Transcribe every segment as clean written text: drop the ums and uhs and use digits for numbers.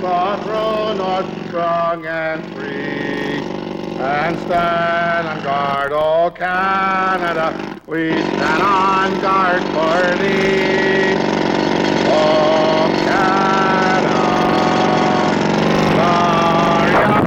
the throne North strong and free. And stand on guard, O Canada, we stand on guard for thee. O Canada, glory.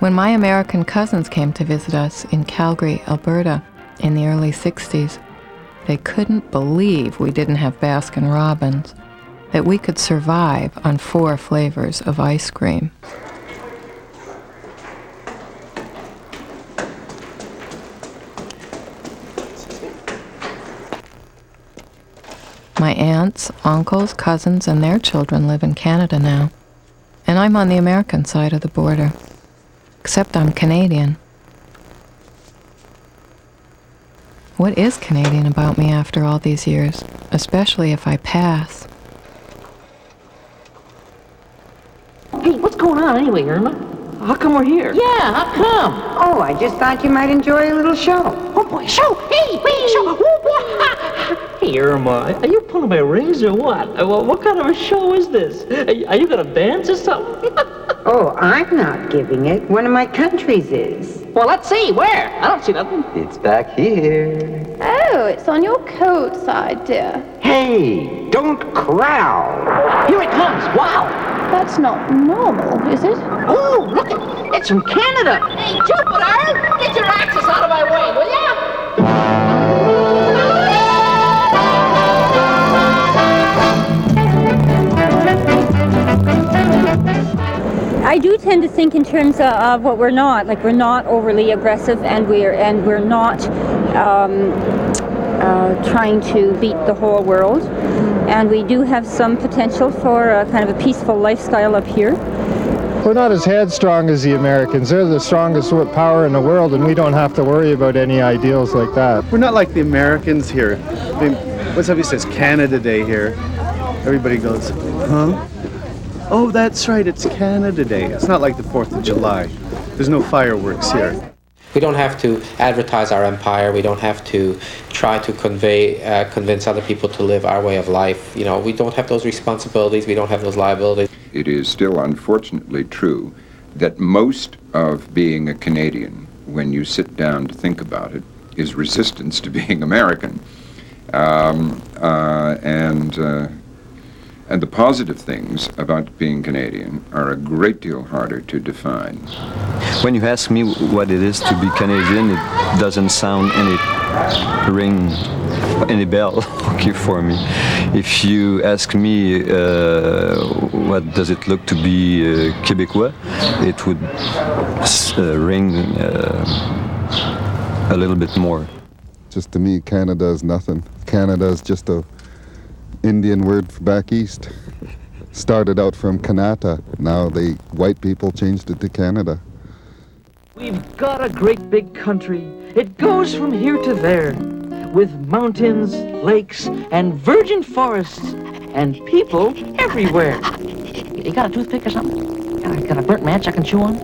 When my American cousins came to visit us in Calgary, Alberta, in the early 60s, they couldn't believe we didn't have Baskin-Robbins, that we could survive on 4 flavors of ice cream. My aunts, uncles, cousins, and their children live in Canada now, and I'm on the American side of the border. Except I'm Canadian. What is Canadian about me after all these years, especially if I pass? Hey, what's going on anyway, Irma? How come we're here? Yeah, how come? Oh, I just thought you might enjoy a little show. Oh boy, show! Hey, show! Hey, Irma, are you pulling my rings or what? What kind of a show is this? Are you gonna dance or something? Oh, I'm not giving it. One of my countries is. Well, let's see. Where? I don't see nothing. It's back here. Oh, it's on your coat side, dear. Hey, don't crowd. Here it comes. Wow. That's not normal, is it? Oh, look it. It's from Canada. Hey, Jupiter, get your axes out of my way, will ya? I do tend to think in terms of what we're not. Like, we're not overly aggressive, and we're not trying to beat the whole world. And we do have some potential for a kind of a peaceful lifestyle up here. We're not as headstrong as the Americans. They're the strongest power in the world, and we don't have to worry about any ideals like that. We're not like the Americans here. I mean, when somebody says Canada Day here, everybody goes, huh? Oh, that's right, it's Canada Day. It's not like the 4th of July. There's no fireworks here. We don't have to advertise our empire. We don't have to try to convince other people to live our way of life. You know, we don't have those responsibilities. We don't have those liabilities. It is still unfortunately true that most of being a Canadian, when you sit down to think about it, is resistance to being American. And the positive things about being Canadian are a great deal harder to define. When you ask me what it is to be Canadian, it doesn't sound ring any bell okay, for me. If you ask me what does it look to be Québécois, it would ring a little bit more. Just to me, Canada is nothing. Canada is just a Indian word for back east. Started out from Kanata. Now the white people changed it to Canada. We've got a great big country. It goes from here to there, with mountains, lakes, and virgin forests, and people everywhere. You got a toothpick or something? Got a burnt match I can chew on?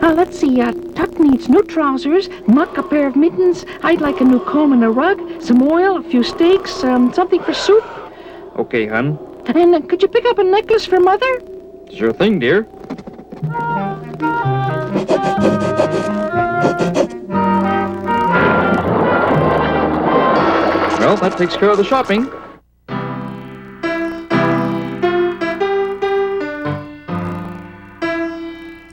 Let's see, Tuck needs new trousers, Muck a pair of mittens, I'd like a new comb and a rug, some oil, a few steaks, something for soup. Okay, hon. And could you pick up a necklace for Mother? Sure thing, dear. Well, that takes care of the shopping.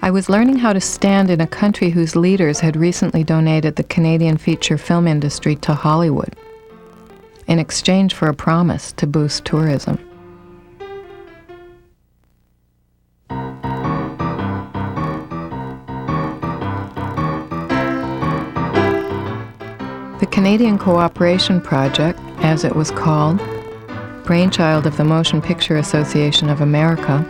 I I was learning how to stand in a country whose leaders had recently donated the Canadian feature film industry to Hollywood in exchange for a promise to boost tourism. The Canadian Cooperation Project, as it was called, brainchild of the Motion Picture Association of America,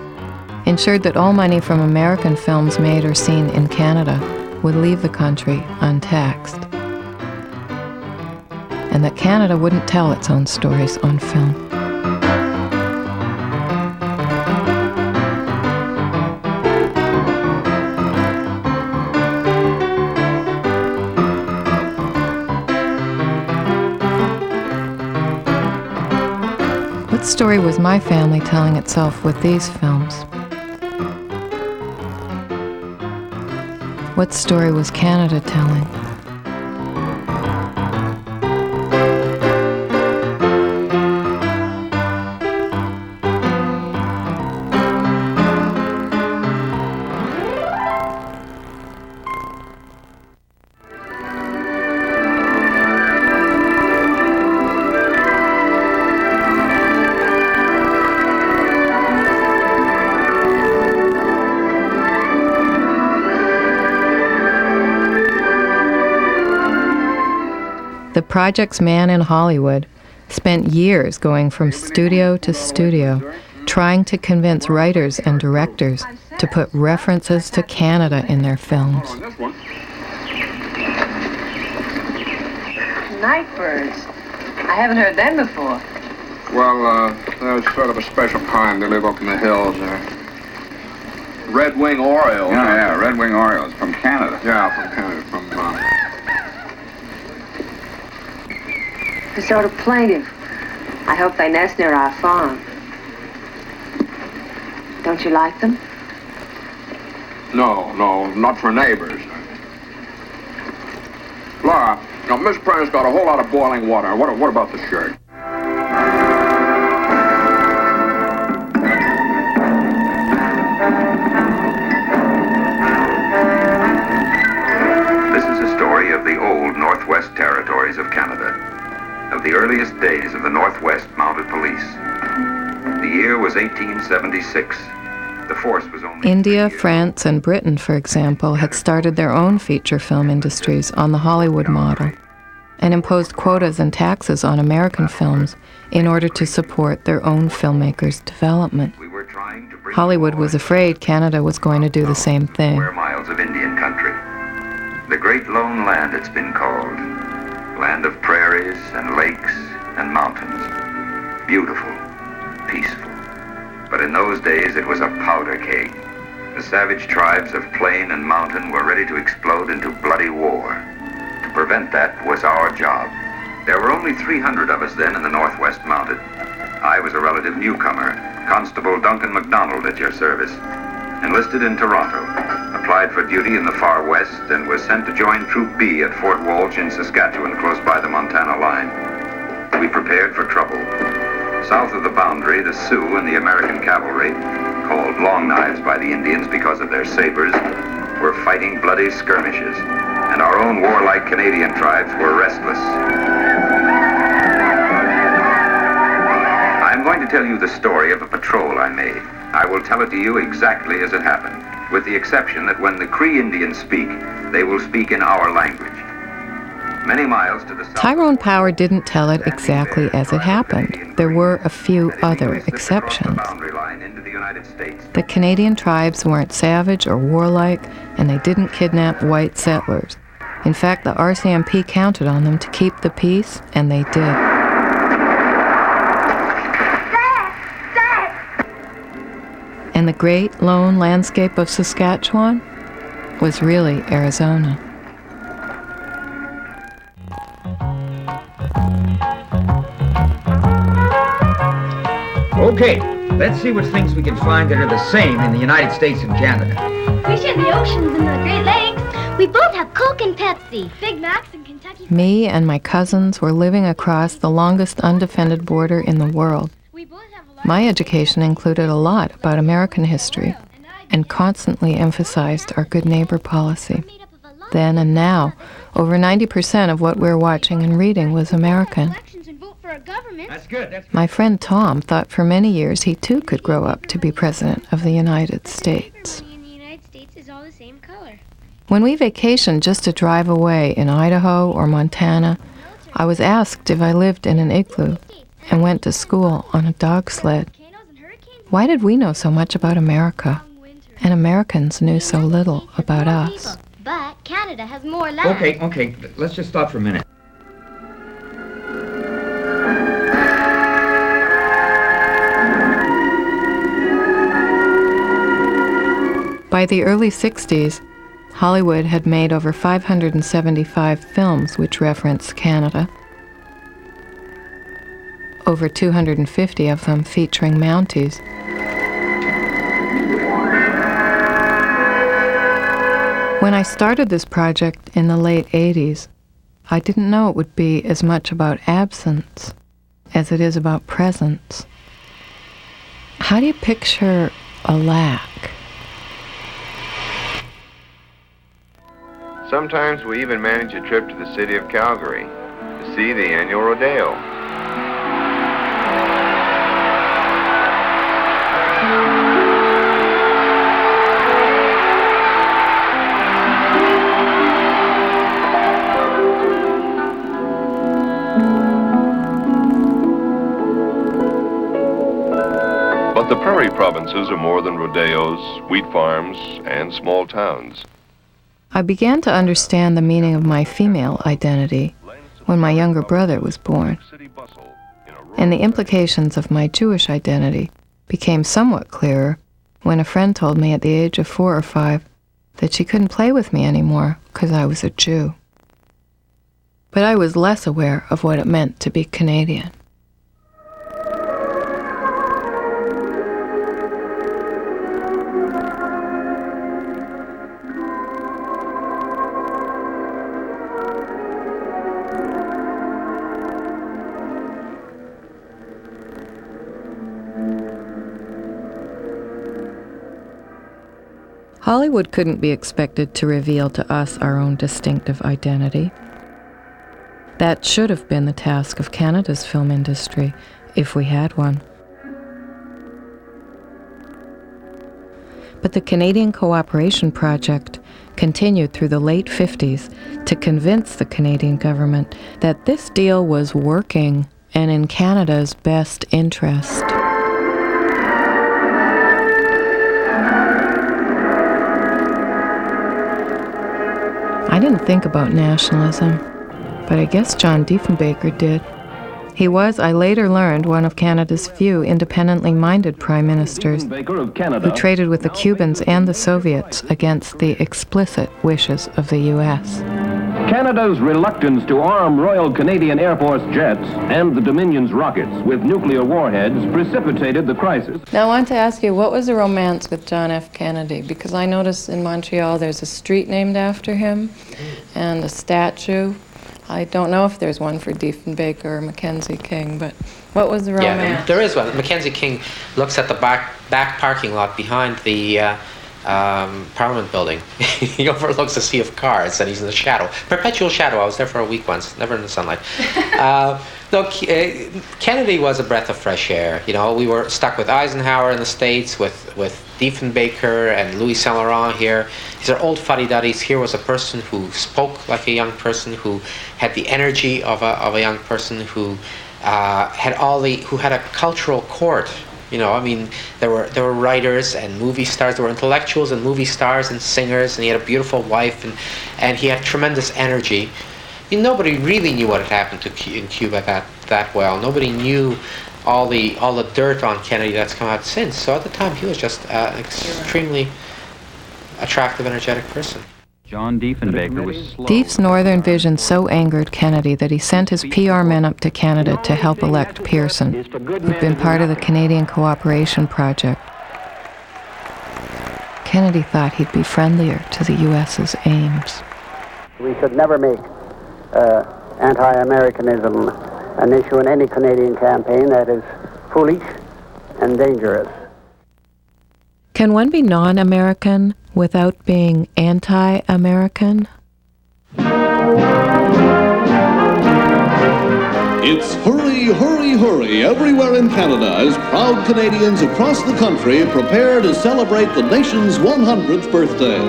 ensured that all money from American films made or seen in Canada would leave the country untaxed, and that Canada wouldn't tell its own stories on film. What story was my family telling itself with these films? What story was Canada telling? The project's man in Hollywood spent years going from studio to studio, trying to convince writers and directors to put references to Canada in their films. Nightbirds. I haven't heard them before. Well, they're sort of a special kind. They live up in the hills. Red-wing orioles. Yeah, red-wing orioles from Canada. Yeah, from Canada. They're sort of plaintive. I hope they nest near our farm. Don't you like them? No, not for neighbors. Laura, now, Miss Prentice got a whole lot of boiling water. What about the shirt? This is a story of the old Northwest Territories of Canada, of the earliest days of the Northwest Mounted Police. The year was 1876. The force was only... India, France, and Britain, for example, had started their own feature film industries on the Hollywood model and imposed quotas and taxes on American films in order to support their own filmmakers' development. Hollywood was afraid Canada was going to do the same thing. Square miles of Indian country. The Great Lone Land, it's been called. Land of prairies and lakes and mountains. Beautiful, peaceful. But in those days, it was a powder keg. The savage tribes of plain and mountain were ready to explode into bloody war. To prevent that was our job. There were only 300 of us then in the Northwest Mounted. I was a relative newcomer, Constable Duncan MacDonald at your service. Enlisted in Toronto, applied for duty in the far west, and was sent to join Troop B at Fort Walsh in Saskatchewan, close by the Montana line. We prepared for trouble. South of the boundary, the Sioux and the American cavalry, called Long Knives by the Indians because of their sabers, were fighting bloody skirmishes, and our own warlike Canadian tribes were restless. I'm going to tell you the story of a patrol I made. I will tell it to you exactly as it happened, with the exception that when the Cree Indians speak, they will speak in our language. Many miles to the south... Tyrone Power didn't tell it exactly as it happened. There were a few other exceptions. The Canadian tribes weren't savage or warlike, and they didn't kidnap white settlers. In fact, the RCMP counted on them to keep the peace, and they did. And the great lone landscape of Saskatchewan was really Arizona. Okay, let's see what things we can find that are the same in the United States and Canada. Fish in the oceans and the Great Lakes. We both have Coke and Pepsi. Big Macs and Kentucky. Me and my cousins were living across the longest undefended border in the world. My education included a lot about American history, and constantly emphasized our good neighbor policy. Then and now, over 90% of what we're watching and reading was American. My friend Tom thought for many years he too could grow up to be President of the United States. When we vacationed just a drive away in Idaho or Montana, I was asked if I lived in an igloo and went to school on a dog sled. Why did we know so much about America, and Americans knew so little about us? But Canada has more land. Okay, let's just stop for a minute. By the early 60s, Hollywood had made over 575 films which reference Canada, over 250 of them featuring Mounties. When I started this project in the late 80s, I didn't know it would be as much about absence as it is about presence. How do you picture a lack? Sometimes we even manage a trip to the city of Calgary to see the annual rodeo. But the prairie provinces are more than rodeos, wheat farms, and small towns. I began to understand the meaning of my female identity when my younger brother was born, and the implications of my Jewish identity became somewhat clearer when a friend told me at the age of 4 or 5 that she couldn't play with me anymore because I was a Jew. But I was less aware of what it meant to be Canadian. Hollywood couldn't be expected to reveal to us our own distinctive identity. That should have been the task of Canada's film industry, if we had one. But the Canadian Cooperation Project continued through the late 50s to convince the Canadian government that this deal was working and in Canada's best interest. I didn't think about nationalism, but I guess John Diefenbaker did. He was, I later learned, one of Canada's few independently minded prime ministers who traded with the Cubans and the Soviets against the explicit wishes of the U.S. Canada's reluctance to arm Royal Canadian Air Force jets and the Dominion's rockets with nuclear warheads precipitated the crisis. Now I want to ask you, what was the romance with John F. Kennedy? Because I noticed in Montreal there's a street named after him and a statue. I don't know if there's one for Diefenbaker or Mackenzie King, but what was the romance? Yeah, there is one. Mackenzie King looks at the back parking lot behind the Parliament building. He overlooks a sea of cars and he's in the shadow. Perpetual shadow. I was there for a week once, never in the sunlight. Kennedy was a breath of fresh air. You know, we were stuck with Eisenhower in the States, with Diefenbaker and Louis Saint Laurent here. These are old fuddy-duddies. Here was a person who spoke like a young person, who had the energy of a young person, who had a cultural court. You know, I mean, there were writers and movie stars. There were intellectuals and movie stars and singers, and he had a beautiful wife, and he had tremendous energy. Nobody really knew what had happened in Cuba that well. Nobody knew all the dirt on Kennedy that's come out since. So at the time, he was just an extremely attractive, energetic person. John Diefenbaker was slow. Dief's northern vision so angered Kennedy that he sent his PR men up to Canada to help elect Pearson, who'd been part of the Canadian Cooperation Project. Kennedy thought he'd be friendlier to the U.S.'s aims. We should never make anti-Americanism an issue in any Canadian campaign. That is foolish and dangerous. Can one be non-American without being anti-American? It's hurry, hurry, hurry everywhere in Canada as proud Canadians across the country prepare to celebrate the nation's 100th birthday.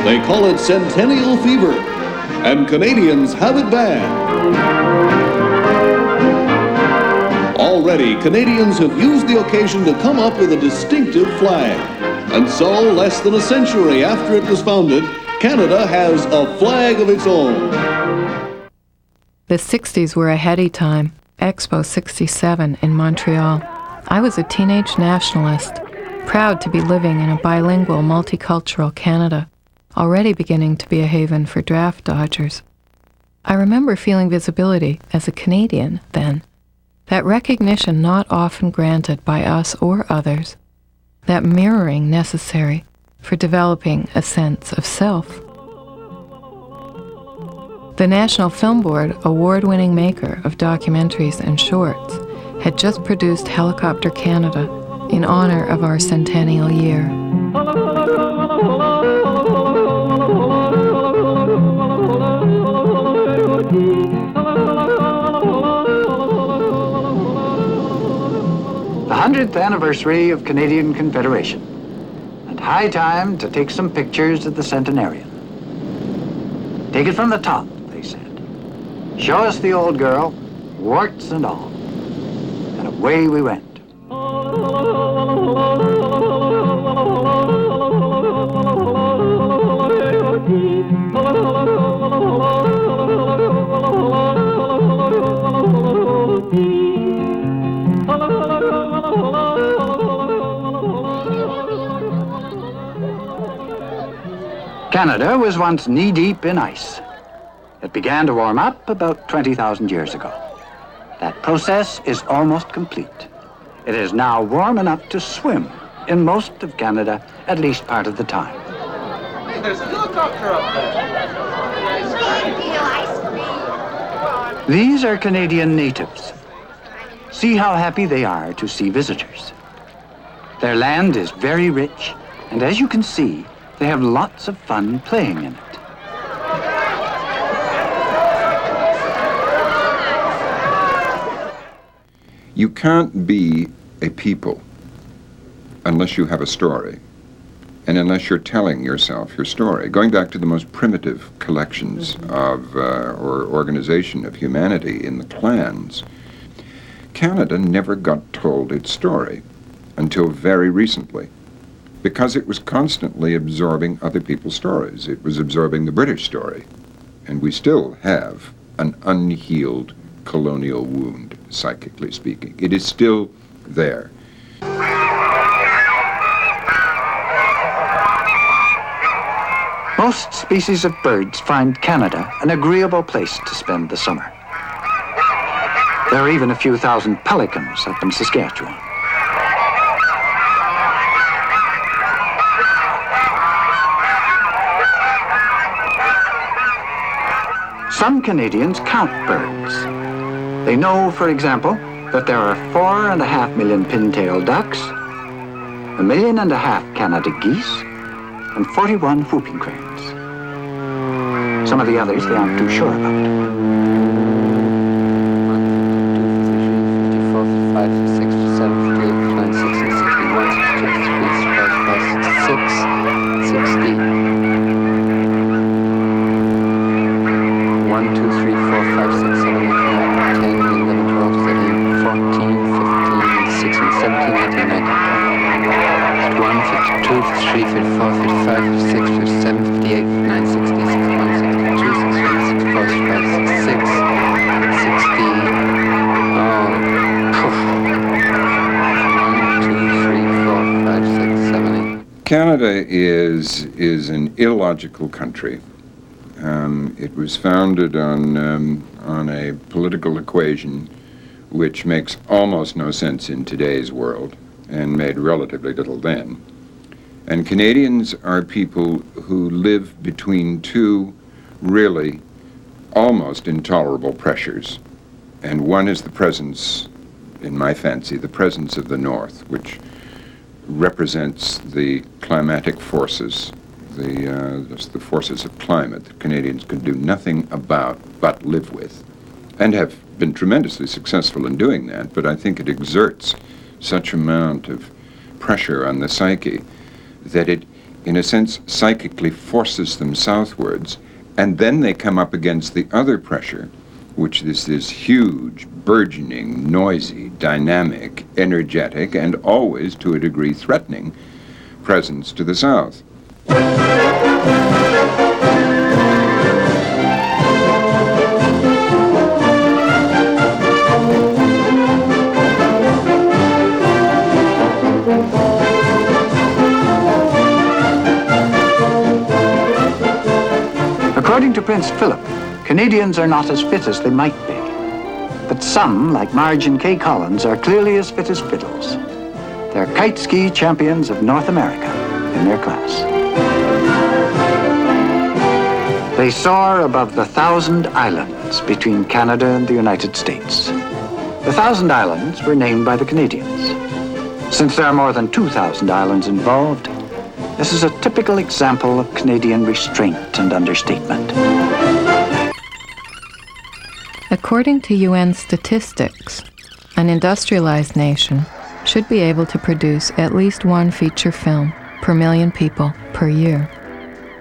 They call it Centennial Fever, and Canadians have it bad. Already, Canadians have used the occasion to come up with a distinctive flag. And so, less than a century after it was founded, Canada has a flag of its own. The 60s were a heady time. Expo 67 in Montreal. I was a teenage nationalist, proud to be living in a bilingual, multicultural Canada, already beginning to be a haven for draft dodgers. I remember feeling visibility as a Canadian then, that recognition not often granted by us or others, that mirroring necessary for developing a sense of self. The National Film Board, award-winning maker of documentaries and shorts, had just produced Helicopter Canada in honor of our centennial year. The 100th anniversary of Canadian Confederation, and high time to take some pictures of the centenarian. Take it from the top, they said. Show us the old girl, warts and all. And away we went. 'Canada was once knee-deep in ice. It began to warm up about 20,000 years ago. That process is almost complete. It is now warm enough to swim in most of Canada, at least part of the time. Hey, there's a helicopter up there. These are Canadian natives. See how happy they are to see visitors. Their land is very rich, and as you can see, they have lots of fun playing in it. You can't be a people unless you have a story, and unless you're telling yourself your story. Going back to the most primitive collections of, or organization of humanity in the clans, Canada never got told its story until very recently, because it was constantly absorbing other people's stories. It was absorbing the British story, and we still have an unhealed colonial wound, psychically speaking. It is still there. Most species of birds find Canada an agreeable place to spend the summer. There are even a few thousand pelicans up in Saskatchewan. Some Canadians count birds. They know, for example, that there are 4.5 million pintail ducks, 1.5 million Canada geese, and 41 whooping cranes. Some of the others they aren't too sure about. Canada is an illogical country. It was founded on a political equation which makes almost no sense in today's world and made relatively little then. And Canadians are people who live between two really almost intolerable pressures. And one is the presence in my fancy, the presence of the North, which represents the climatic forces, the forces of climate that Canadians can do nothing about but live with, and have been tremendously successful in doing that, but I think it exerts such amount of pressure on the psyche that it, in a sense, psychically forces them southwards, and then they come up against the other pressure, which is this huge, burgeoning, noisy, dynamic, energetic, and always, to a degree, threatening presence to the south. According to Prince Philip, Canadians are not as fit as they might be. But some, like Marge and Kay Collins, are clearly as fit as fiddles. They're kite ski champions of North America in their class. They soar above the 1,000 islands between Canada and the United States. The 1,000 islands were named by the Canadians. Since there are more than 2,000 islands involved, this is a typical example of Canadian restraint and understatement. According to UN statistics, an industrialized nation should be able to produce at least one feature film per million people per year.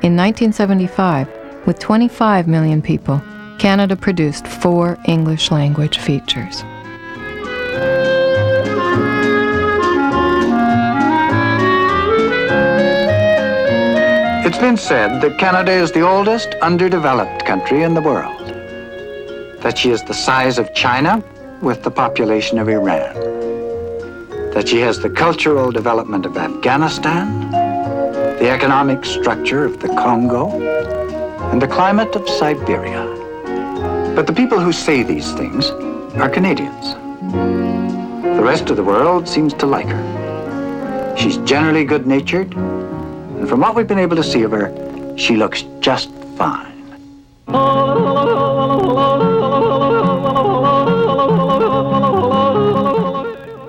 In 1975, with 25 million people, Canada produced 4 English-language features. It's been said that Canada is the oldest underdeveloped country in the world, that she is the size of China with the population of Iran, that she has the cultural development of Afghanistan, the economic structure of the Congo, and the climate of Siberia. But the people who say these things are Canadians. The rest of the world seems to like her. She's generally good-natured, and from what we've been able to see of her, she looks just fine.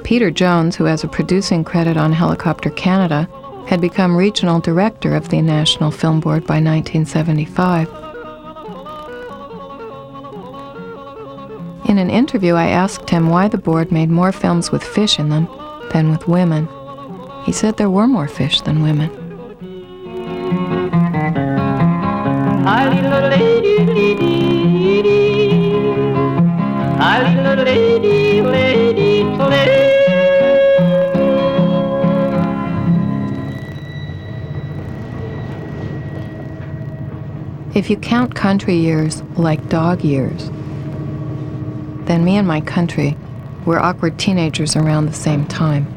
Peter Jones, who has a producing credit on Helicopter Canada, had become regional director of the National Film Board by 1975. In an interview, I asked him why the board made more films with fish in them than with women. He said there were more fish than women. If you count country years like dog years, then me and my country were awkward teenagers around the same time.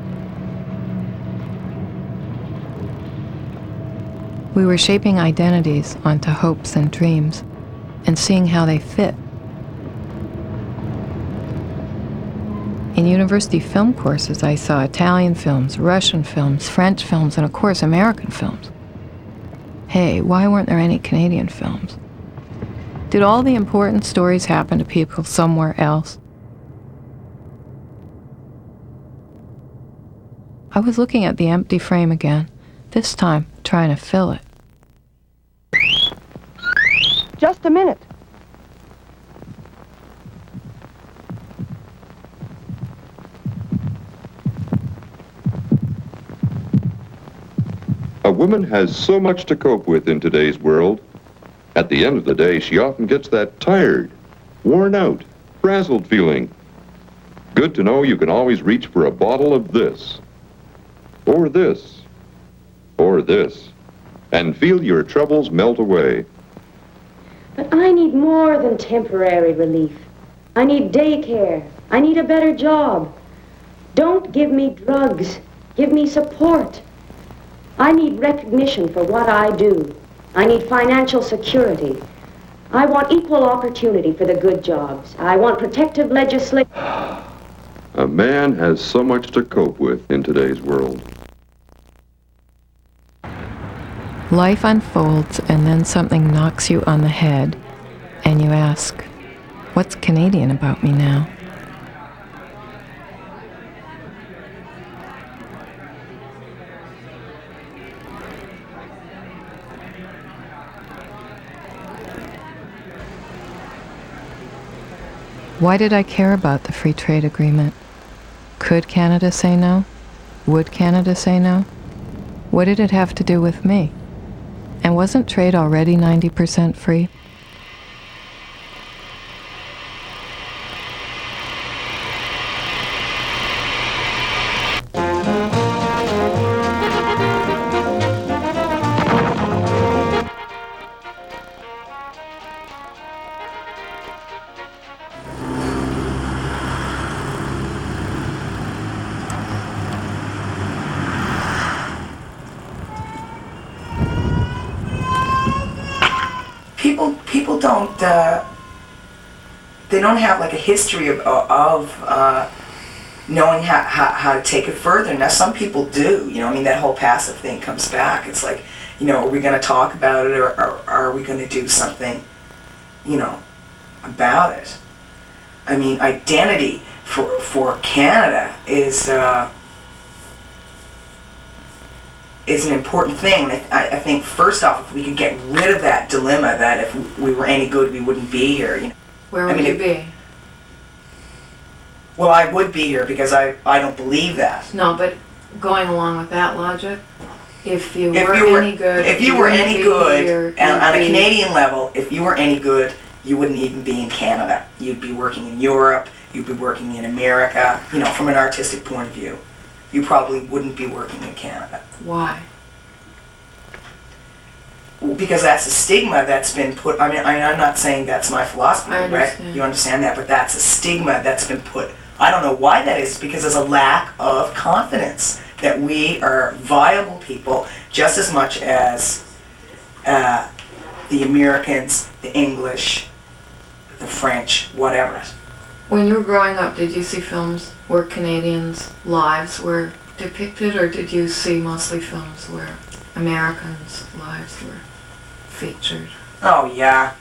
We were shaping identities onto hopes and dreams and seeing how they fit. In university film courses, I saw Italian films, Russian films, French films, and of course, American films. Hey, why weren't there any Canadian films? Did all the important stories happen to people somewhere else? I was looking at the empty frame again, this time trying to fill it. Just a minute. A woman has so much to cope with in today's world. At the end of the day, she often gets that tired, worn out, frazzled feeling. Good to know you can always reach for a bottle of this, or this, or this, and feel your troubles melt away. But I need more than temporary relief. I need daycare. I need a better job. Don't give me drugs. Give me support. I need recognition for what I do. I need financial security. I want equal opportunity for the good jobs. I want protective legislation. A man has so much to cope with in today's world. Life unfolds and then something knocks you on the head and you ask, what's Canadian about me now? Why did I care about the free trade agreement? Could Canada say no? Would Canada say no? What did it have to do with me? And wasn't trade already 90% free? People don't they don't have like a history of knowing how to take it further. Now some people do, you know, I mean, that whole passive thing comes back. It's like, you know, are we going to talk about it, or are we going to do something, you know, about it? I mean, identity for Canada is an important thing. I think first off, if we could get rid of that dilemma that if we were any good, we wouldn't be here. You know? Where would you be? Well, I would be here because I don't believe that. No, but going along with that logic, if you were any good, and on a Canadian level, if you were any good, you wouldn't even be in Canada. You'd be working in Europe. You'd be working in America. You know, from an artistic point of view, you probably wouldn't be working in Canada. Why? Because that's a stigma that's been put. I mean, I'm not saying that's my philosophy, right? You understand that, but that's a stigma that's been put. I don't know why that is, because there's a lack of confidence that we are viable people just as much as the Americans, the English, the French, whatever. When you were growing up, did you see films where Canadians' lives were depicted, or did you see mostly films where Americans' lives were featured? Oh yeah,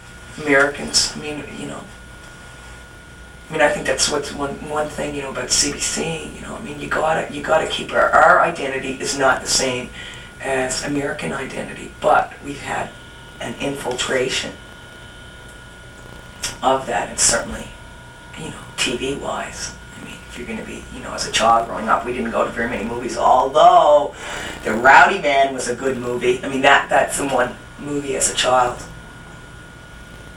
Americans. I mean, you know. I mean, I think that's what's one thing, you know, about CBC. You know, I mean, you gotta keep our identity is not the same as American identity, but we've had an infiltration of that, and certainly, you know, TV-wise. I mean, if you're going to be, you know, as a child growing up, we didn't go to very many movies, although The Rowdy Man was a good movie. I mean, that's the one movie as a child.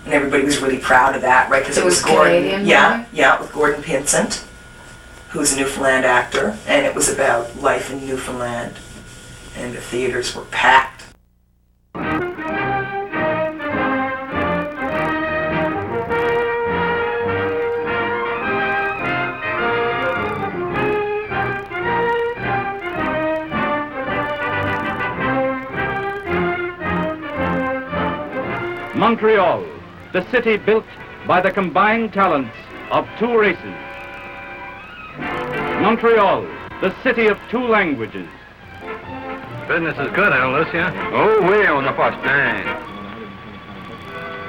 And everybody was really proud of that, right? Because it was Gordon. Canadian, yeah, with Gordon Pinsent, who's a Newfoundland actor, and it was about life in Newfoundland, and the theaters were packed. Montreal, the city built by the combined talents of two races. Montreal, the city of two languages. Business is good, hein, Lucia? Oh, oui, on n'a pas de temps.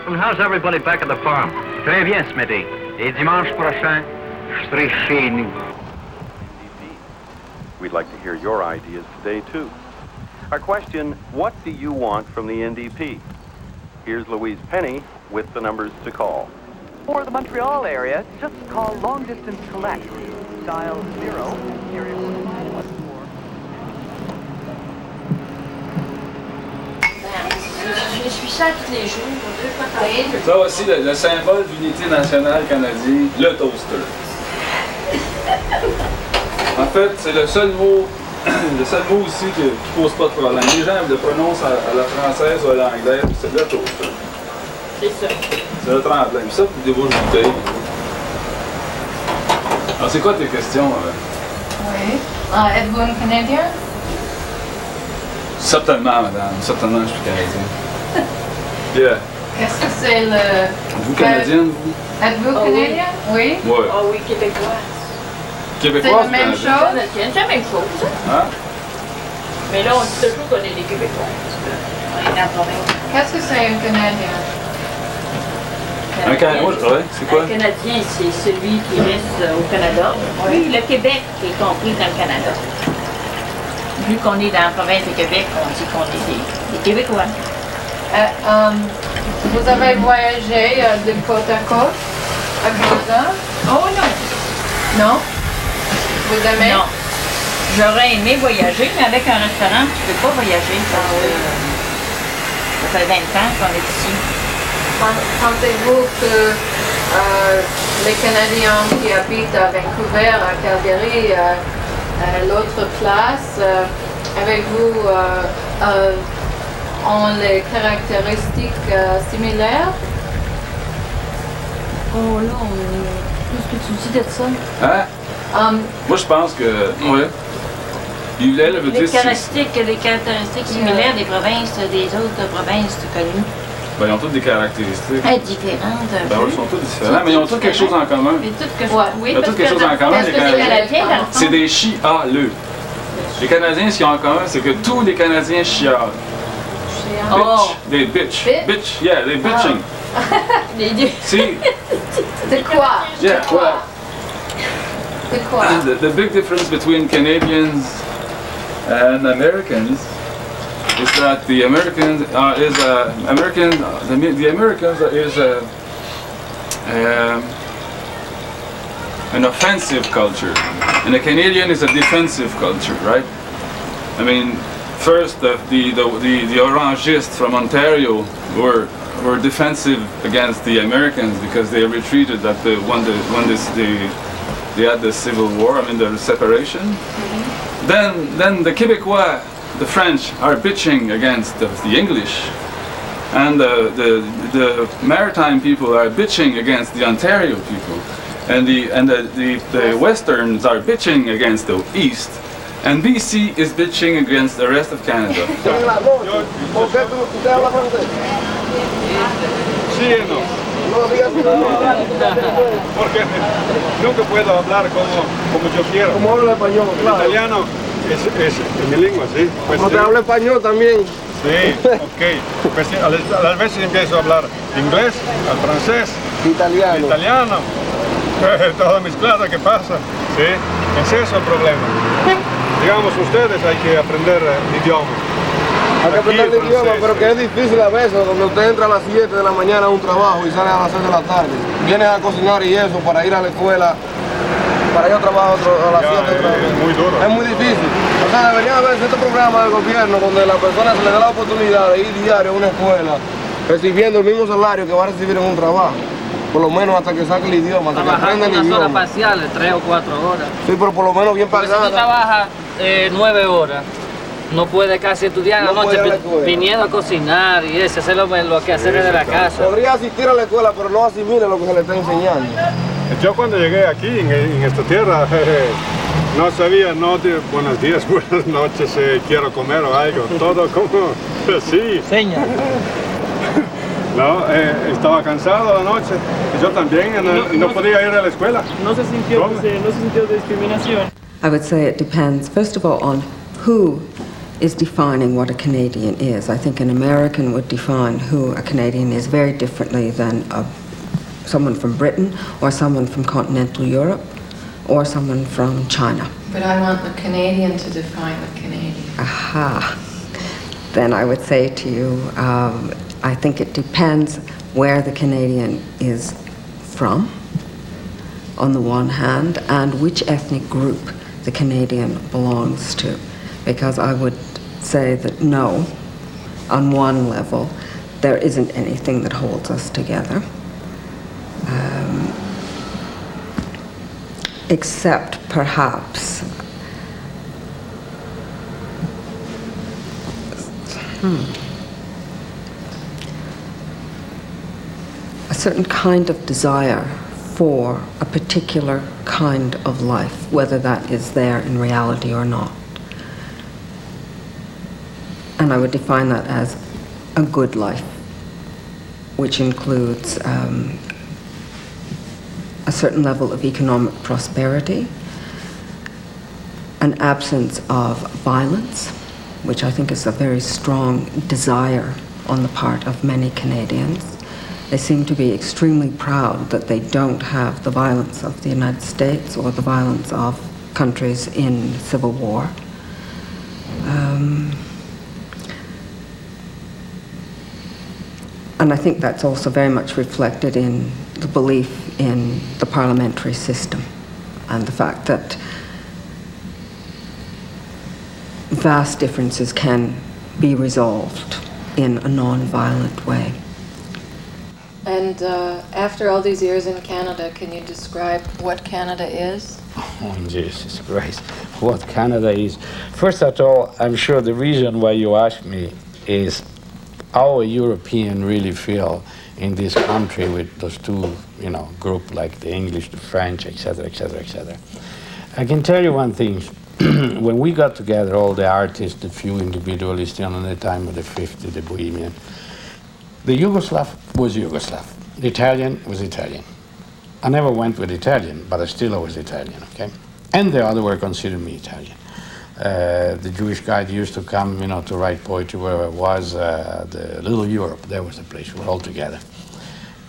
Well, how's everybody back at the farm? Très bien, Smitty. Et dimanche prochain, je serai chez nous. We'd like to hear your ideas today, too. Our question, what do you want from the NDP? Here's Louise Penny with the numbers to call. For the Montreal area, just call Long Distance Collect. Dial 0, area 4514. Je suis ça tous les jours, deux fois par jour. Ça aussi, le symbole d'unité nationale canadien, le toaster. En fait, c'est le seul mot aussi qui pose pas de problème. Les gens le prononcent à la française ou à l'anglaise, c'est le toaster. C'est ça. C'est le tremplin. Ça, tu débouches du bouteille. Alors, c'est quoi tes questions? Oui. Êtes-vous un Canadien? Certainement, madame. Certainement, je suis canadien. Yeah. Qu'est-ce que c'est le... Êtes-vous canadienne, vous? Êtes-vous canadien? Oui. Oui. Ah oui, québécois. Québécois, c'est la même chose? C'est la même chose. Hein? Mais là, on dit toujours qu'on est des Québécois. Qu'est-ce que c'est un Canadien? Un Canadien, ouais, c'est quoi? Un Canadien, c'est celui qui reste au Canada. Oui, le Québec est compris dans le Canada. Vu qu'on est dans la province de Québec, on dit qu'on est des Québécois. Vous avez voyagé de côte à côte? Alberta? Oh non. Non? Vous aimez? Non. J'aurais aimé voyager, mais avec un restaurant, tu peux pas voyager parce que ça fait 20 ans qu'on est ici. Pensez-vous que les Canadiens qui habitent à Vancouver, à Calgary, à l'autre place, avez-vous ont les caractéristiques similaires? Oh là, qu'est-ce que tu dis de ça? Hein? Moi, je pense que, ouais. Il veut Les dire si- caractéristiques similaires des provinces, des autres provinces connues. Ben, ils ont toutes des caractéristiques. Différentes un Ben peu. oui, ils sont tous différents, mais ils ont tous quelque chose en commun. Mais toutes que oui, Ils ont tous quelque chose en commun, les Canadiens. Canadiens, dans le fond. C'est des chialeux. Les Canadiens, ce qu'ils ont en commun, c'est que tous les Canadiens chialent. Oh. Des bitch. Bitch, yeah, they bitching. Les deux. See? De quoi? Yeah, well, De quoi? the big difference between Canadians and Americans is that the Americans the Americans is an offensive culture, and the Canadian is a defensive culture, right? I mean, first the Orangists from Ontario were defensive against the Americans because they retreated at they had the Civil War, I mean the separation. Then the Québécois, the French, are bitching against the English, and the maritime people are bitching against the Ontario people, and the Westerns are bitching against the East, and BC is bitching against the rest of Canada. Sí o no. Porque nunca puedo hablar como yo quiero. Como hablo español, El claro. italiano es mi lengua, sí. Pues, Como te hablo español también. Sí, ok. Pues, a las veces empiezo a hablar inglés, al francés, italiano. Todas mis clases que pasa. Sí, es eso el problema. Digamos, ustedes hay que aprender el idioma. Hay que aprender el idioma, pero que es difícil a veces, donde usted entra a las 7 de la mañana a un trabajo y sale a las 6 de la tarde. Vienes a cocinar y eso, para ir a la escuela, para ir a trabajar a las 7 otra vez. Es muy duro. Es muy difícil. O sea, debería haber este programa del gobierno donde a la persona se le da la oportunidad de ir diario a una escuela, recibiendo el mismo salario que va a recibir en un trabajo. Por lo menos hasta que saque el idioma, hasta que aprenda el unas idioma. horas parciales, 3 o 4 horas. Sí, pero por lo menos bien Porque si pagada. tú trabajas 9 horas, no puedes casi estudiar en la No noche, puede ir a la escuela. viniendo a cocinar y eso, hacer lo que hacer desde la casa. Podría asistir a la escuela, pero no asimile lo que se le está enseñando. Yo cuando llegué aquí en esta tierra no sabía, buenos días, buenas noches, quiero comer o algo, todo como así. Seña. No, estaba cansado la noche y yo también y no podía ir a la escuela. No se sintió discriminación. I would say it depends, first of all, on who is defining what a Canadian is. I think an American would define who a Canadian is very differently than someone from Britain or someone from continental Europe or someone from China. But I want the Canadian to define the Canadian. Aha. Then I would say to you, I think it depends where the Canadian is from, on the one hand, and which ethnic group the Canadian belongs to. Because I would say that no, on one level, there isn't anything that holds us together. Except perhaps a certain kind of desire for a particular kind of life, whether that is there in reality or not. And I would define that as a good life, which includes a certain level of economic prosperity, an absence of violence, which I think is a very strong desire on the part of many Canadians. They seem to be extremely proud that they don't have the violence of the United States or the violence of countries in civil war. And I think that's also very much reflected in the belief in the parliamentary system and the fact that vast differences can be resolved in a non-violent way. And after all these years in Canada, can you describe what Canada is? Oh, Jesus Christ. What Canada is. First of all, I'm sure the reason why you ask me is how a European really feel in this country with those two, group like the English, the French, etc., etc., etc. I can tell you one thing. When we got together, all the artists, the few individualists, in the time of the 50s, the Bohemian, the Yugoslav was Yugoslav. The Italian was Italian. I never went with Italian, but I still was Italian, okay? And the other were considered me Italian. The Jewish guy that used to come, to write poetry where I was, the Little Europe, there was the place, we were all together.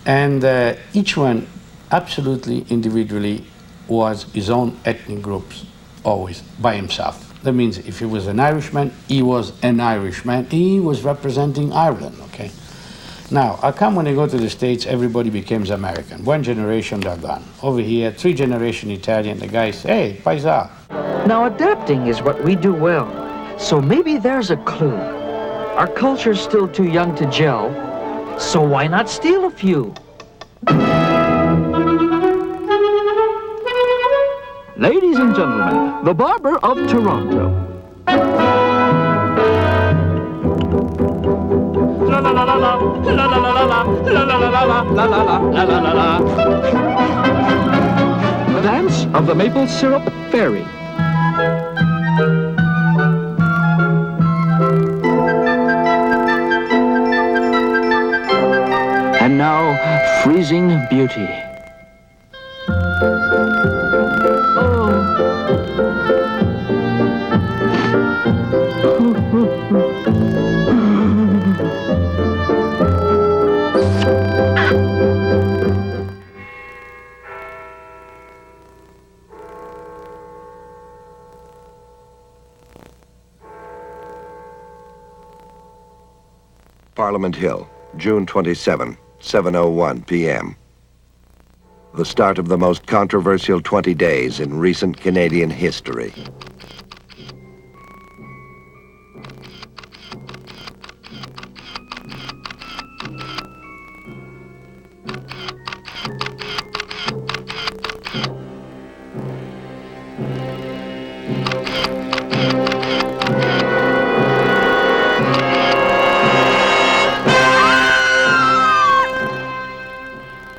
And each one, absolutely individually, was his own ethnic groups, always by himself. That means if he was an Irishman, he was an Irishman, he was representing Ireland, okay? Now, how come when they go to the States, everybody becomes American? One generation, they're gone. Over here, 3 generations Italian, the guy says, hey, paisa. Now, adapting is what we do well. So maybe there's a clue. Our culture's still too young to gel, so why not steal a few? Ladies and gentlemen, the Barber of Toronto. La la la la la la la la la la la la la la la la la la. The dance of the maple syrup fairy. And now, freezing beauty. Parliament Hill, June 27, 7:01 p.m. The start of the most controversial 20 days in recent Canadian history.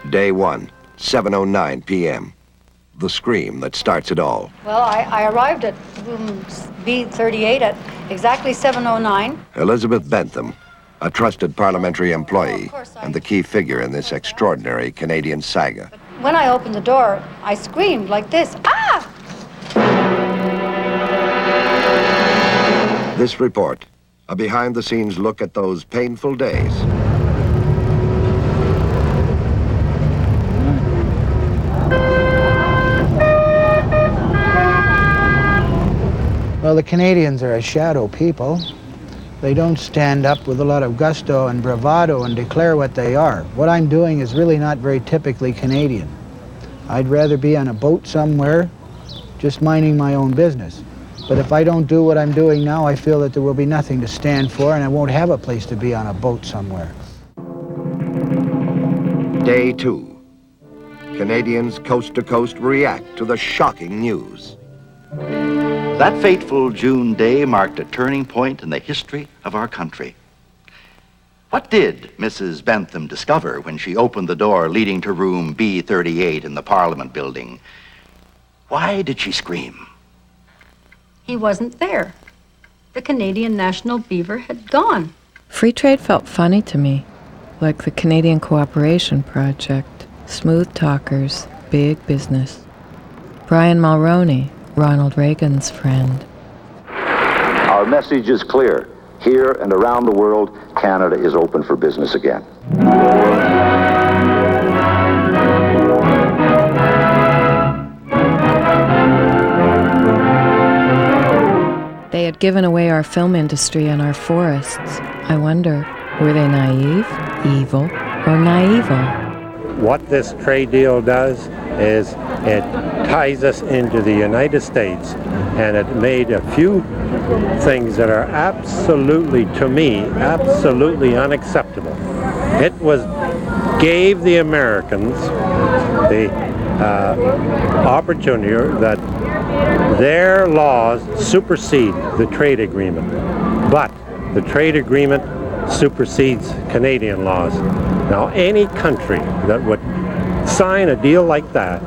Day 1, 7:09 p.m. The scream that starts it all. Well, I arrived at room B38 at exactly 7:09. Elizabeth Bentham, a trusted parliamentary employee and the key figure in this extraordinary Canadian saga. When I opened the door, I screamed like this, ah! This report, a behind-the-scenes look at those painful days. Well, the Canadians are a shadow people. They don't stand up with a lot of gusto and bravado and declare what they are. What I'm doing is really not very typically Canadian. I'd rather be on a boat somewhere, just minding my own business. But if I don't do what I'm doing now, I feel that there will be nothing to stand for, and I won't have a place to be on a boat somewhere. Day 2. Canadians coast to coast react to the shocking news. That fateful June day marked a turning point in the history of our country. What did Mrs. Bentham discover when she opened the door leading to room B38 in the Parliament building? Why did she scream? He wasn't there. The Canadian National Beaver had gone. Free trade felt funny to me, like the Canadian Cooperation Project, smooth talkers, big business. Brian Mulroney, Ronald Reagan's friend. Our message is clear. Here and around the world, Canada is open for business again. They had given away our film industry and our forests. I wonder, were they naive, evil, or naival? what this trade deal does is it ties us into the United States, and it made a few things that are absolutely, to me, absolutely unacceptable. It gave the Americans the opportunity that their laws supersede the trade agreement, but the trade agreement supersedes Canadian laws. Now, any country that would sign a deal like that,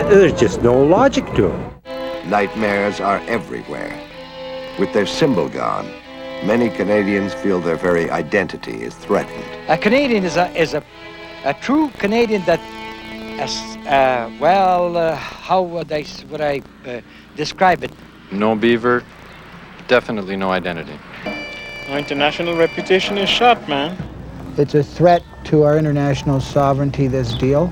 there's just no logic to it. Nightmares are everywhere. With their symbol gone, many Canadians feel their very identity is threatened. A Canadian is a true Canadian that, how would I describe it? No beaver, definitely no identity. Our international reputation is shot, man. It's a threat to our international sovereignty, this deal,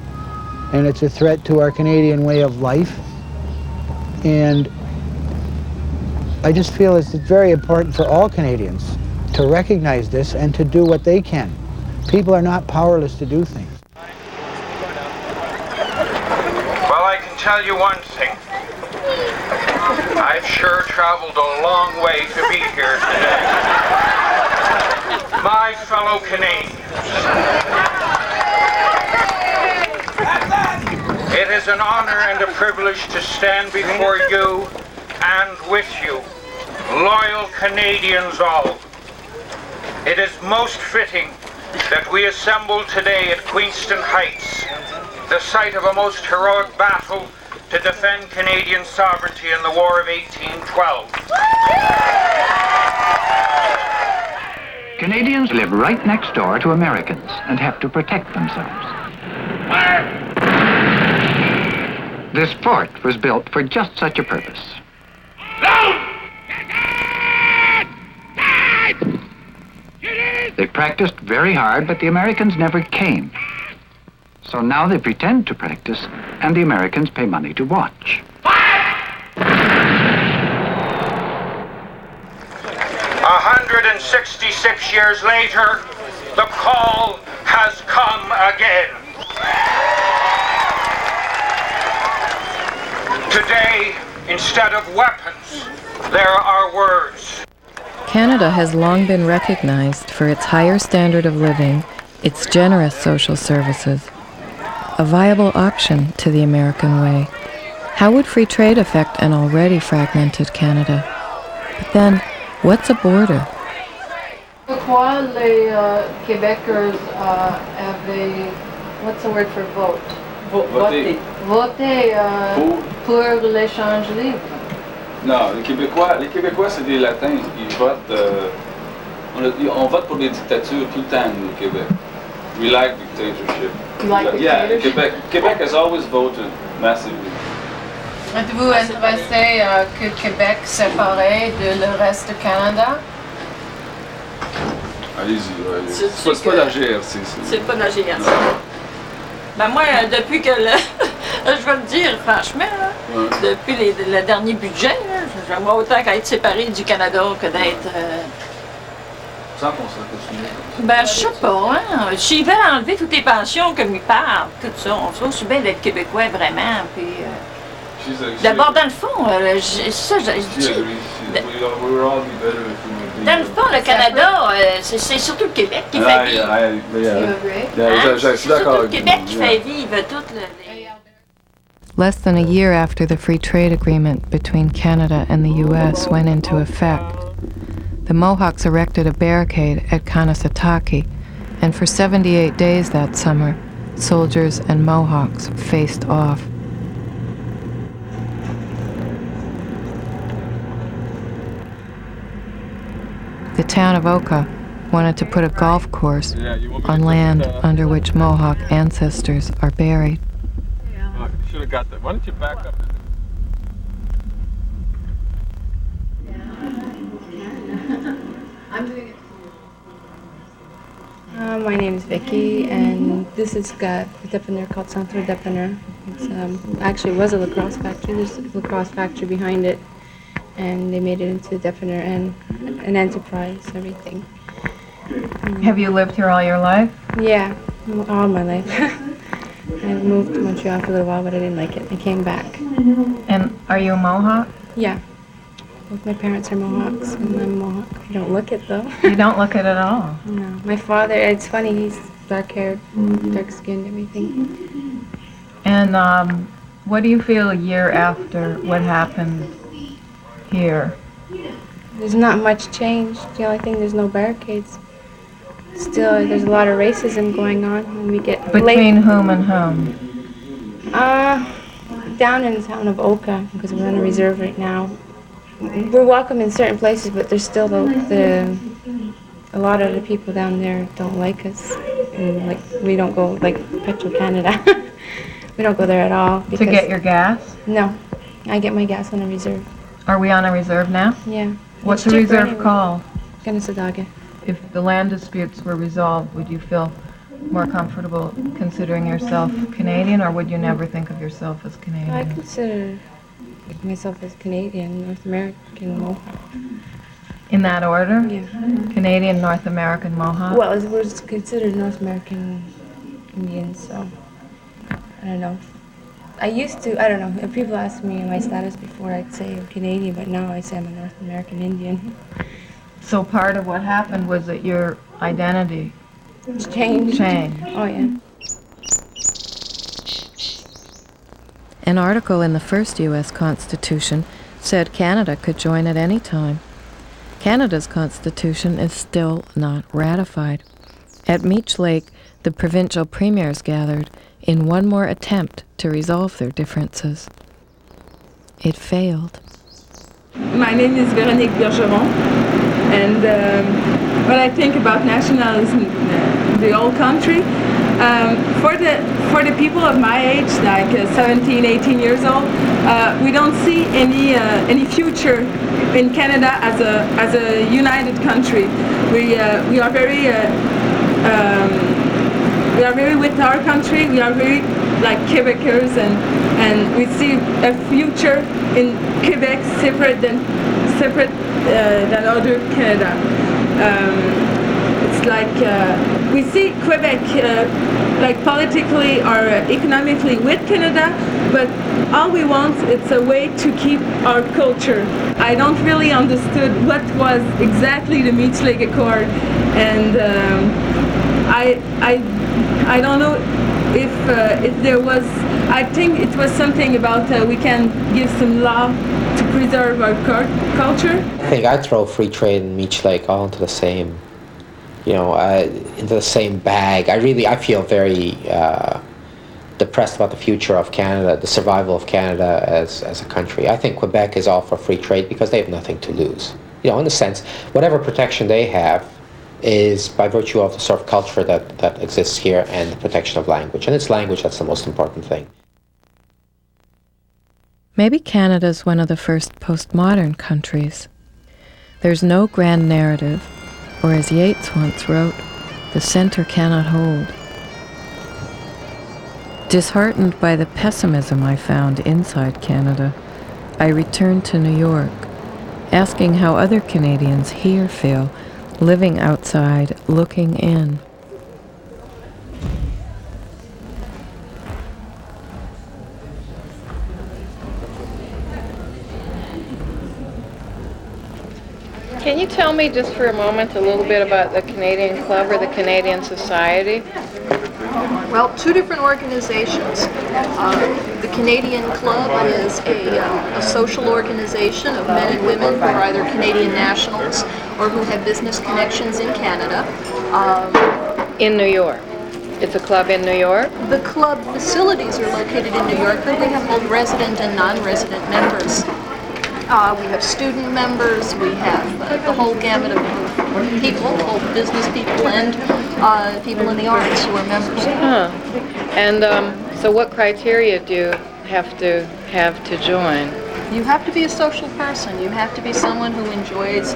and it's a threat to our Canadian way of life. And I just feel it's very important for all Canadians to recognize this and to do what they can. People are not powerless to do things. Well, I can tell you one thing. I've sure traveled a long way to be here today. My fellow Canadians, it is an honor and a privilege to stand before you and with you, loyal Canadians all. It is most fitting that we assemble today at Queenston Heights, the site of a most heroic battle to defend Canadian sovereignty in the War of 1812. Canadians live right next door to Americans and have to protect themselves. This fort was built for just such a purpose. They practiced very hard, but the Americans never came. So now they pretend to practice, and the Americans pay money to watch. 166 years later, the call has come again. Today, instead of weapons, there are words. Canada has long been recognized for its higher standard of living, its generous social services, a viable option to the American way. How would free trade affect an already fragmented Canada? But then, what's a border? Pourquoi les Québécois avaient, what's the word for vote? Voter. Voter pour l'échange libre. Non, les Québécois c'est des Latins. Ils votent. On vote pour des dictatures tout le temps, nous, au Québec. We like dictatorship. You like dictatorship? Yeah, Québec has always voted massively. Êtes-vous intéressé que Québec séparé de le reste du Canada? Allez-y, c'est pas la GRC. C'est pas la GRC. Ben moi, depuis que je vais le dire franchement, là, depuis le dernier budget, j'aimerais autant qu'être séparé du Canada que d'être... Sans qu'on se continue. Ben je sais pas, hein. S'ils veulent enlever toutes les pensions comme ils parlent, tout ça, on se aussi bien d'être Québécois vraiment, puis... D'abord, dans le fond, dans le fond, le Canada, c'est surtout le Québec qui fait vivre. C'est surtout le Québec qui fait vivre toutes les... Less than a year after the free trade agreement between Canada and the U.S. went into effect, the Mohawks erected a barricade at Kanesatake, and for 78 days that summer, soldiers and Mohawks faced off. The town of Oka wanted to put a golf course on land under which Mohawk ancestors are buried. You should have got that. Why don't you back up? My name is Vicky, and this has got a dépanneur called Centre Dépanneur. It's actually was a lacrosse factory. There's a lacrosse factory behind it, and they made it into a dépanneur and an enterprise, everything. Have you lived here all your life? Yeah, All my life. I moved to Montreal for a little while, but I didn't like it. I came back. And are you a Mohawk? Yeah. Both my parents are Mohawks, and I'm Mohawk. I don't look it, though. You don't look it at all. No. My father, it's funny, he's dark-haired, dark-skinned, everything. And what do you feel a year after what happened here? There's not much change. The only thing, there's no barricades. Still, there's a lot of racism going on when we get Between whom and whom? Down in the town of Oka, because we're on a reserve right now. We're welcome in certain places, but there's still a lot of the people down there don't like us, and like we don't go like Petro-Canada. We don't go there at all. To get your gas? No, I get my gas on a reserve. Are we on a reserve now? Yeah. What's the reserve called? Ganasadaga. If the land disputes were resolved, would you feel more comfortable considering yourself Canadian, or would you never think of yourself as Canadian? I consider myself as Canadian, North American Mohawk. In that order? Yeah. Canadian, North American Mohawk? Well, we're considered North American Indians, so I don't know. I used to, I don't know, if people asked me my status before, I'd say I'm Canadian, but now I say I'm a North American Indian. So part of what happened was that your identity changed. Oh, yeah. An article in the first U.S. Constitution said Canada could join at any time. Canada's Constitution is still not ratified. At Meech Lake, the provincial premiers gathered in one more attempt to resolve their differences. It failed. My name is Véronique Bergeron, and when I think about nationalism in the old country, for the people of my age, like 17, 18 years old, we don't see any future in Canada as a united country. We are very with our country. We are very like Quebecers, and we see a future in Quebec separate than other Canada. It's like we see Quebec like politically or economically with Canada, but all we want is a way to keep our culture. I don't really understood what was exactly the Meech Lake Accord, and I don't know if there was. I think it was something about we can give some law to preserve our culture. I think I'd throw free trade and Meech Lake all into the same, into the same bag. I feel very depressed about the future of Canada, the survival of Canada as a country. I think Quebec is all for free trade because they have nothing to lose. In a sense, whatever protection they have is by virtue of the sort of culture that exists here and the protection of language. And it's language that's the most important thing. Maybe Canada's one of the first postmodern countries. There's no grand narrative, or as Yeats once wrote, the center cannot hold. Disheartened by the pessimism I found inside Canada, I returned to New York, asking how other Canadians here feel, living outside, looking in. Can you tell me just for a moment a little bit about the Canadian Club or the Canadian Society? Well, two different organizations. The Canadian Club is a social organization of men and women who are either Canadian nationals or who have business connections in Canada. In New York. It's a club in New York? The club facilities are located in New York, but we have both resident and non-resident members. We have student members, we have the whole gamut of people, both business people and people in the arts who are members. Huh. And so what criteria do you have to join? You have to be a social person. You have to be someone who enjoys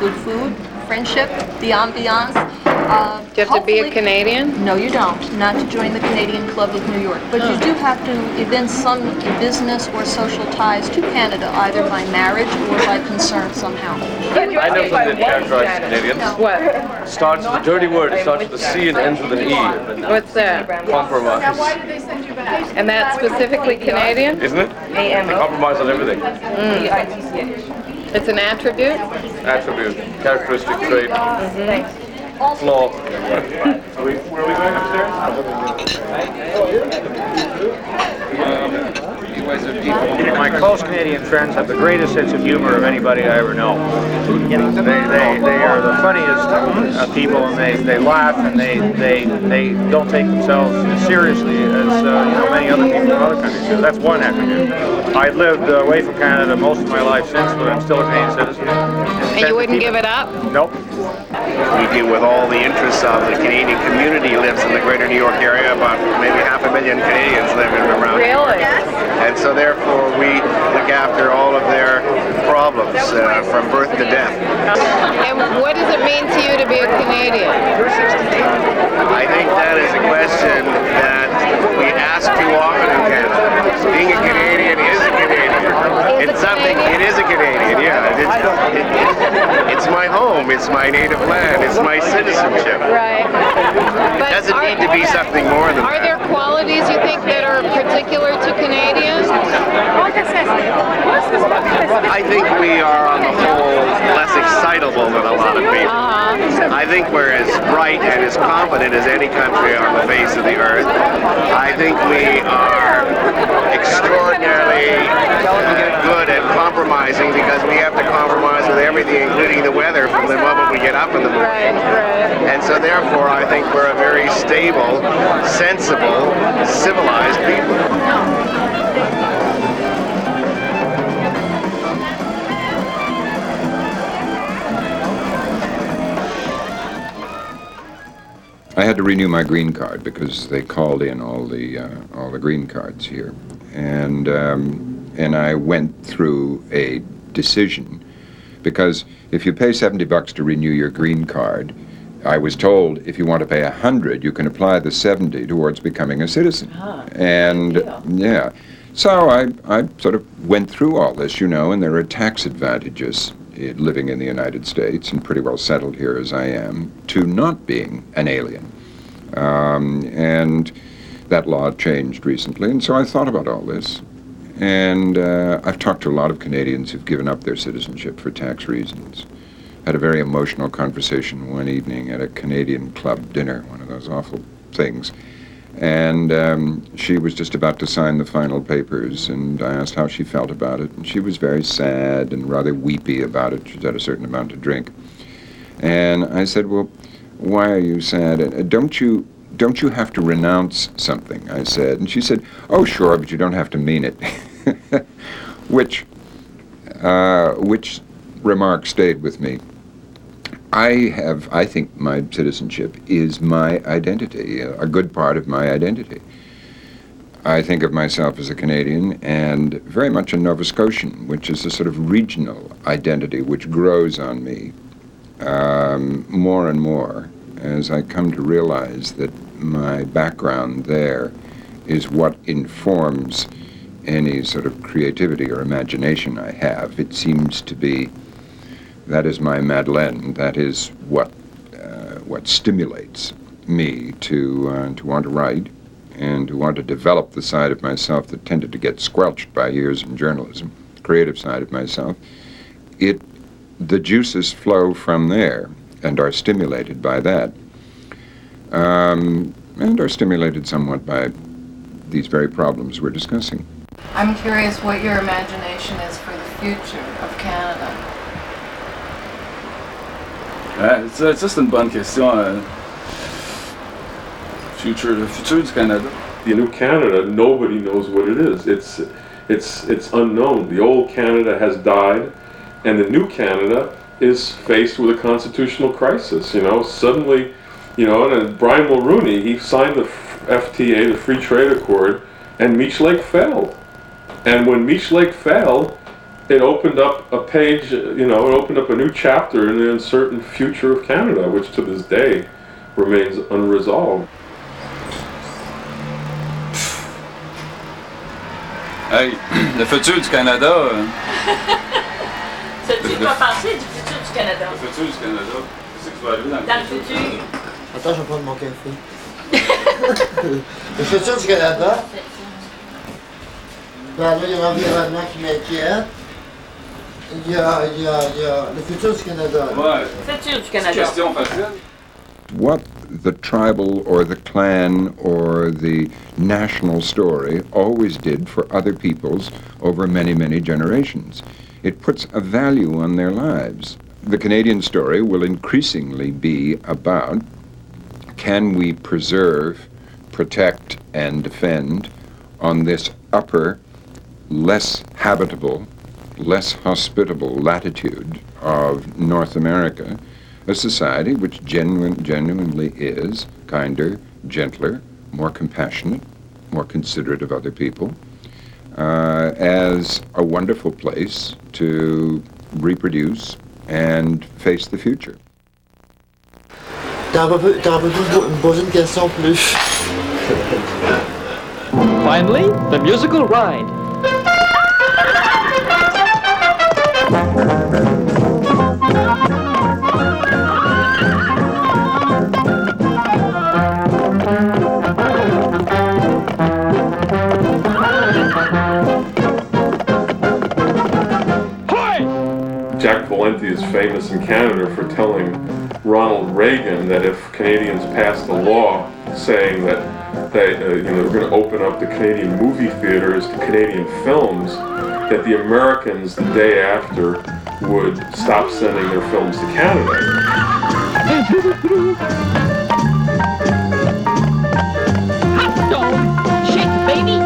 good food, friendship, the ambiance, Do you have to be a Canadian? No, you don't. Not to join the Canadian Club of New York. But you do have to evince some business or social ties to Canada, either by marriage or by concern somehow. I know something that characterizes Canadians. What? Starts with a dirty word. It starts with a C and ends with an E. What's that? Compromise. And that's specifically Canadian? Isn't it? They compromise on everything. It's an attribute? Attribute, characteristic, trait, flaw. Were we going upstairs? My close Canadian friends have the greatest sense of humor of anybody I ever know. They are the funniest people, and they laugh, and they don't take themselves as seriously as many other people from other countries do. That's one attribute. I've lived away from Canada most of my life since, but I'm still a Canadian citizen. And you wouldn't give it up? Nope. We deal with all the interests of the Canadian community lives in the greater New York area. About maybe 500,000 Canadians live in and around. Really? And so therefore we look after all of their problems from birth to death. And what does it mean to you to be a Canadian? I think that is a question that we ask too often in Canada. Being a Canadian is a Canadian. It's something. It is a Canadian. Yeah. It's my home. It's my native land. It's my citizenship. Right. It doesn't need to be something more than Are that. there qualities you think that are particular to Canadians? I think we are on the whole less excitable than a lot of people. I think we're as bright and as confident as any country on the face of the earth. I think we are extraordinarily good at compromising because we have to compromise with everything, including the weather, from the moment we get up in the morning. And so therefore I think we're a very stable, sensible, civilized people. I had to renew my green card because they called in all the green cards here, and I went through a decision because if you pay $70 to renew your green card, I was told if you want to pay $100, you can apply the $70 towards becoming a citizen. And yeah, so I sort of went through all this, and there are tax advantages living in the United States and pretty well settled here as I am, to not being an alien. And that law changed recently, and so I thought about all this. And I've talked to a lot of Canadians who've given up their citizenship for tax reasons. Had a very emotional conversation one evening at a Canadian club dinner, one of those awful things. And she was just about to sign the final papers, and I asked how she felt about it, and she was very sad and rather weepy about it. She's had a certain amount to drink. And I said, well, why are you sad? Don't you have to renounce something? I said. And she said, oh, sure, but you don't have to mean it. Which remark stayed with me. I think my citizenship is my identity, a good part of my identity. I think of myself as a Canadian and very much a Nova Scotian, which is a sort of regional identity which grows on me more and more as I come to realize that my background there is what informs any sort of creativity or imagination I have. It seems to be that is my Madeleine. That is what stimulates me to want to write and to want to develop the side of myself that tended to get squelched by years in journalism, the creative side of myself. The juices flow from there and are stimulated by that, and are stimulated somewhat by these very problems we're discussing. I'm curious what your imagination is for the future of Canada. C'est une bonne question. Future du Canada. The new Canada, nobody knows what it is. It's unknown. The old Canada has died, and the new Canada is faced with a constitutional crisis. Suddenly, and Brian Mulroney, he signed the FTA, the Free Trade Accord, and Meech Lake fell. And when Meech Lake fell, it opened up a page, it opened up a new chapter in the uncertain future of Canada, which to this day remains unresolved. Hey, le futur du Canada. Sais-tu quoi penser du futur du Canada? Le futur du Canada, c'est que tu vas arriver dans le futur. Attends, je vais prendre mon café. Le futur du Canada. Ben là, il y a l'environnement qui m'inquiète. Il y a le futur du Canada. Ouais. Futur du Canada. Question facile. What the tribal or the clan or the national story always did for other peoples over many, many generations. It puts a value on their lives. The Canadian story will increasingly be about, can we preserve, protect, and defend on this upper, less habitable, less hospitable latitude of North America, a society which genuinely is kinder, gentler, more compassionate, more considerate of other people, as a wonderful place to reproduce and face the future. T'en peux me poser une question plus. Finally, the musical ride. Jack Valenti is famous in Canada for telling Ronald Reagan that if Canadians passed a law saying that they were going to open up the Canadian movie theaters to Canadian films, that the Americans the day after would stop sending their films to Canada. Hot dog, shake it, baby.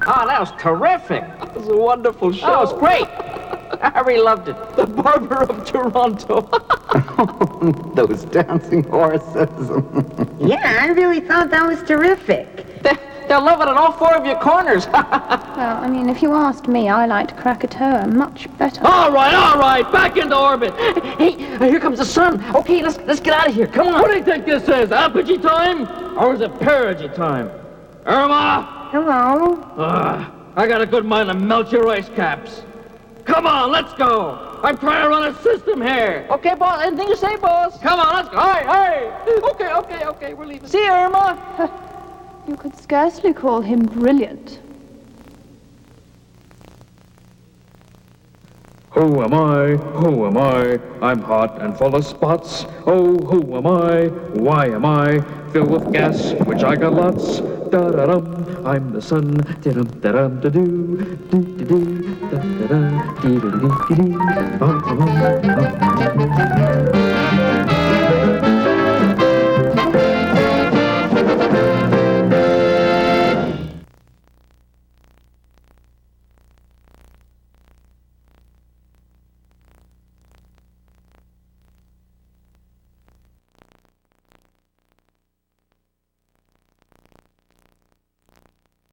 Oh, that was terrific. It was a wonderful show. That was great. Harry loved it. The Barber of Toronto. Those dancing horses. Yeah, I really thought that was terrific. They're loving it, all four of your corners. Well, I mean, if you asked me, I liked Krakatoa much better. All right, back into orbit. Hey, here comes the sun. Okay, let's get out of here. Come on. What do you think this is? Apogee time? Or is it perigee time? Irma! Hello? I got a good mind to melt your ice caps. Come on, let's go. I'm trying to run a system here. Okay, boss. Anything you say, boss. Come on, let's go. Hey. Okay, we're leaving. See you, Irma. You could scarcely call him brilliant. Who am I? I'm hot and full of spots. Oh, who am I? Why am I? Filled with gas, which I got lots. Da-da-dum, I'm the sun. Da-dum, da-dum, da-doo. Do-do-do. da da da, dee dee dee dee dee,